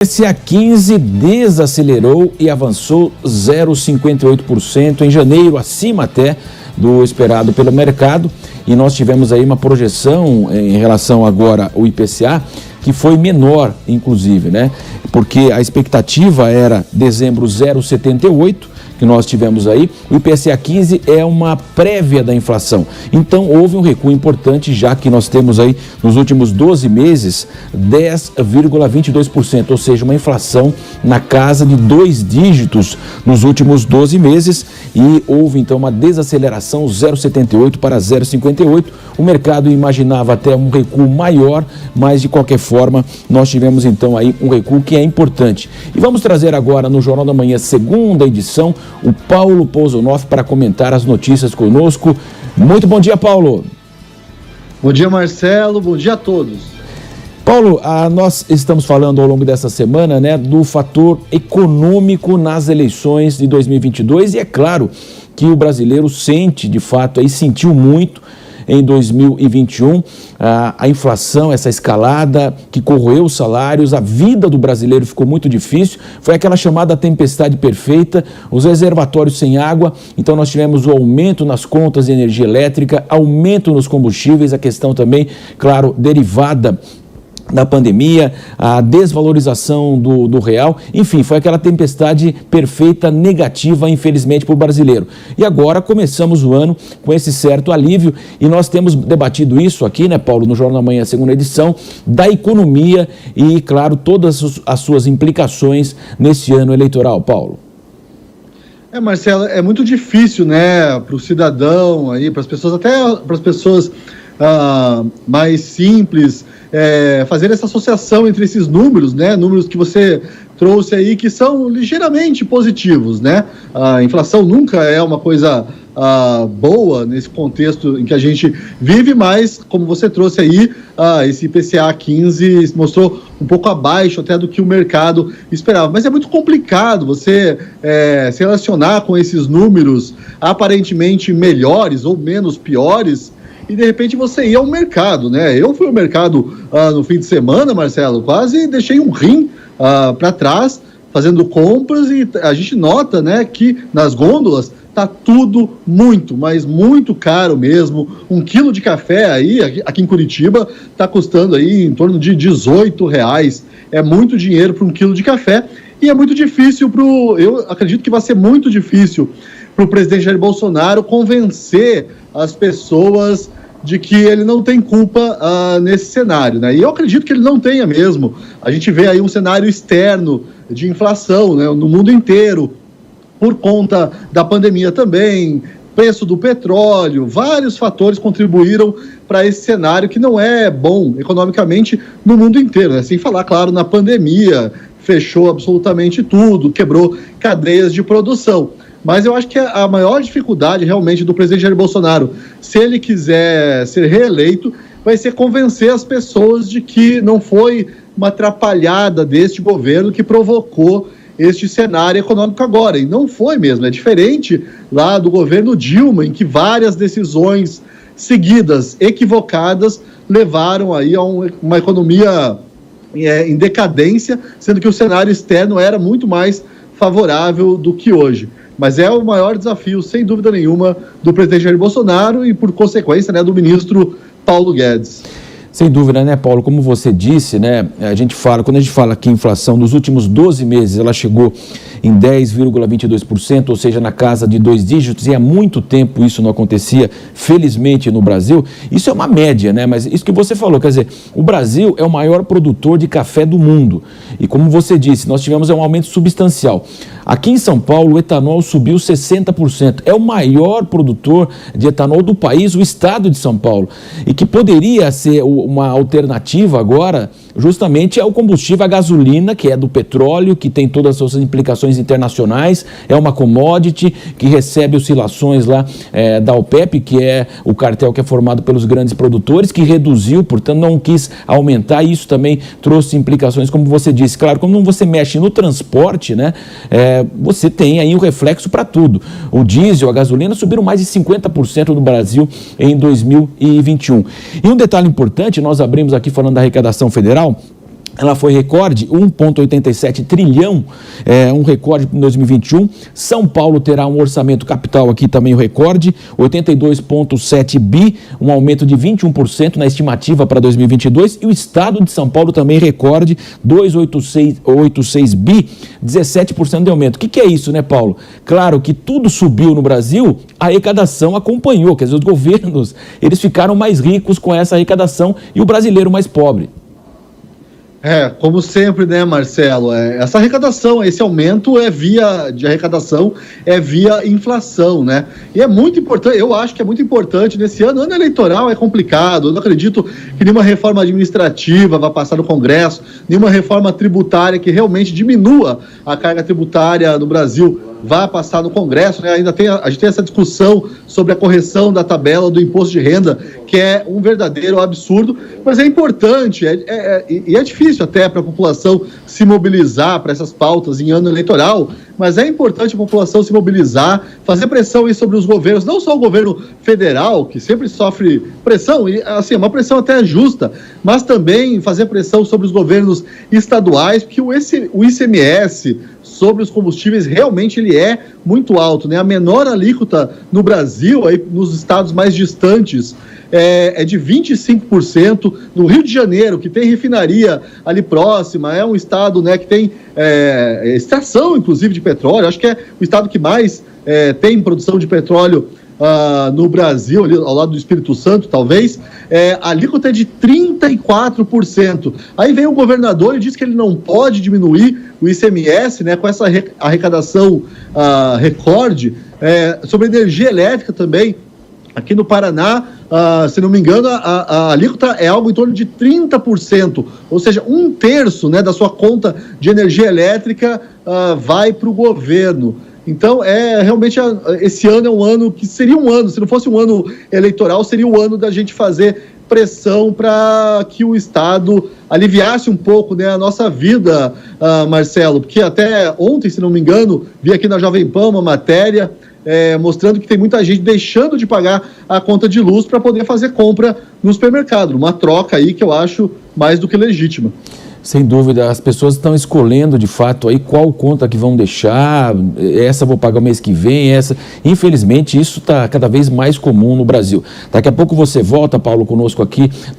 IPCA 15 desacelerou e avançou 0,58% em janeiro, acima até do esperado pelo mercado. E nós tivemos aí uma projeção em relação agora ao IPCA que foi menor, inclusive, né? Porque a expectativa era dezembro 0,78%, que nós tivemos aí. O IPCA 15 é uma prévia da inflação. Então, houve um recuo importante, já que nós temos aí, nos últimos 12 meses, 10,22%, ou seja, uma inflação na casa de 2 dígitos nos últimos 12 meses. E houve, então, uma desaceleração, 0,78 para 0,58. O mercado imaginava até um recuo maior, mas, de qualquer forma, nós tivemos, então, aí um recuo que é importante. E vamos trazer agora, no Jornal da Manhã, segunda edição, o Paulo Pousonoff para comentar as notícias conosco. Muito bom dia, Paulo. Bom dia, Marcelo. Bom dia a todos. Paulo, nós estamos falando ao longo dessa semana, né, do fator econômico nas eleições de 2022 e é claro que o brasileiro sente, de fato, aí sentiu muito em 2021, a inflação, essa escalada que corroeu os salários, a vida do brasileiro ficou muito difícil, foi aquela chamada tempestade perfeita, os reservatórios sem água, então nós tivemos o aumento nas contas de energia elétrica, aumento nos combustíveis, a questão também, claro, derivada da pandemia, a desvalorização do real, enfim, foi aquela tempestade perfeita, negativa, infelizmente, para o brasileiro. E agora começamos o ano com esse certo alívio e nós temos debatido isso aqui, né, Paulo, no Jornal da Manhã, segunda edição, da economia e, claro, todas as suas implicações nesse ano eleitoral, Paulo. Marcelo, é muito difícil, né, para o cidadão, para as pessoas, até para as pessoas mais simples, fazer essa associação entre esses números, né? Números que você trouxe aí que são ligeiramente positivos, né? A inflação nunca é uma coisa boa nesse contexto em que a gente vive, mas como você trouxe aí, esse IPCA 15 mostrou um pouco abaixo até do que o mercado esperava. Mas é muito complicado você se relacionar com esses números aparentemente melhores ou menos piores e de repente você ia ao mercado, né? Eu fui ao mercado no fim de semana, Marcelo, quase deixei um rim para trás, fazendo compras, e a gente nota, né, que nas gôndolas tá tudo muito, mas muito caro mesmo. 1 quilo de café aí, aqui em Curitiba, tá custando aí em torno de R$18. É muito dinheiro para 1 quilo de café e é muito difícil eu acredito que vai ser muito difícil para o presidente Jair Bolsonaro convencer as pessoas de que ele não tem culpa nesse cenário, né? E eu acredito que ele não tenha mesmo. A gente vê aí um cenário externo de inflação, né, no mundo inteiro, por conta da pandemia também, preço do petróleo, vários fatores contribuíram para esse cenário que não é bom economicamente no mundo inteiro, né? Sem falar, claro, na pandemia, fechou absolutamente tudo, quebrou cadeias de produção. Mas eu acho que a maior dificuldade realmente do presidente Jair Bolsonaro, se ele quiser ser reeleito, vai ser convencer as pessoas de que não foi uma atrapalhada deste governo que provocou este cenário econômico agora. E não foi mesmo, é diferente lá do governo Dilma, em que várias decisões seguidas, equivocadas, levaram aí a uma economia em decadência, sendo que o cenário externo era muito mais favorável do que hoje. Mas é o maior desafio, sem dúvida nenhuma, do presidente Jair Bolsonaro e, por consequência, né, do ministro Paulo Guedes. Sem dúvida, né, Paulo? Como você disse, né, quando a gente fala que a inflação nos últimos 12 meses ela chegou em 10,22%, ou seja, na casa de 2 dígitos, e há muito tempo isso não acontecia, felizmente, no Brasil. Isso é uma média, né? Mas isso que você falou, quer dizer, o Brasil é o maior produtor de café do mundo. E como você disse, nós tivemos um aumento substancial. Aqui em São Paulo, o etanol subiu 60%. É o maior produtor de etanol do país, o estado de São Paulo. E que poderia ser uma alternativa agora, justamente é o combustível, a gasolina, que é do petróleo, que tem todas as suas implicações internacionais, é uma commodity que recebe oscilações lá da OPEP, que é o cartel que é formado pelos grandes produtores, que reduziu, portanto não quis aumentar, e isso também trouxe implicações, como você disse. Claro, quando você mexe no transporte, né, você tem aí um reflexo para tudo. O diesel, a gasolina subiram mais de 50% no Brasil em 2021. E um detalhe importante, nós abrimos aqui falando da arrecadação federal, ela foi recorde, 1,87 trilhão, um recorde para 2021. São Paulo terá um orçamento capital aqui também o recorde, 82,7 bi, um aumento de 21% na estimativa para 2022. E o estado de São Paulo também recorde, 2,86 bi, 17% de aumento. O que é isso, né, Paulo? Claro que tudo subiu no Brasil, a arrecadação acompanhou, quer dizer, os governos, eles ficaram mais ricos com essa arrecadação e o brasileiro mais pobre. Como sempre, né, Marcelo? Essa arrecadação, esse aumento de arrecadação é via inflação, né? E é muito importante, eu acho que é muito importante nesse ano eleitoral é complicado, eu não acredito que nenhuma reforma administrativa vá passar no Congresso, nenhuma reforma tributária que realmente diminua a carga tributária no Brasil vá passar no Congresso, né? A gente tem essa discussão sobre a correção da tabela do imposto de renda, que é um verdadeiro absurdo, mas é importante, e é difícil até para a população se mobilizar para essas pautas em ano eleitoral, mas é importante a população se mobilizar, fazer pressão aí sobre os governos, não só o governo federal, que sempre sofre pressão, e assim, uma pressão até justa, mas também fazer pressão sobre os governos estaduais, porque o ICMS sobre os combustíveis realmente ele é muito alto, né? A menor alíquota no Brasil, aí nos estados mais distantes, é de 25%. No Rio de Janeiro, que tem refinaria ali próxima, é um estado, né, que tem extração, inclusive, de petróleo. Acho que é o estado que mais tem produção de petróleo no Brasil, ali ao lado do Espírito Santo, talvez. A alíquota é de 34%. Aí vem o governador e diz que ele não pode diminuir o ICMS, né, com essa arrecadação recorde. Sobre energia elétrica também, aqui no Paraná, se não me engano, a alíquota é algo em torno de 30%, ou seja, 1/3, né, da sua conta de energia elétrica vai para o governo. Então, realmente, esse ano é um ano que seria um ano, se não fosse um ano eleitoral, seria o ano da gente fazer pressão para que o Estado aliviasse um pouco, né, a nossa vida, Marcelo, porque até ontem, se não me engano, vi aqui na Jovem Pan uma matéria mostrando que tem muita gente deixando de pagar a conta de luz para poder fazer compra no supermercado, uma troca aí que eu acho mais do que legítima. Sem dúvida, as pessoas estão escolhendo de fato aí qual conta que vão deixar, essa vou pagar o mês que vem, essa. Infelizmente, isso está cada vez mais comum no Brasil. Daqui a pouco você volta, Paulo, conosco aqui no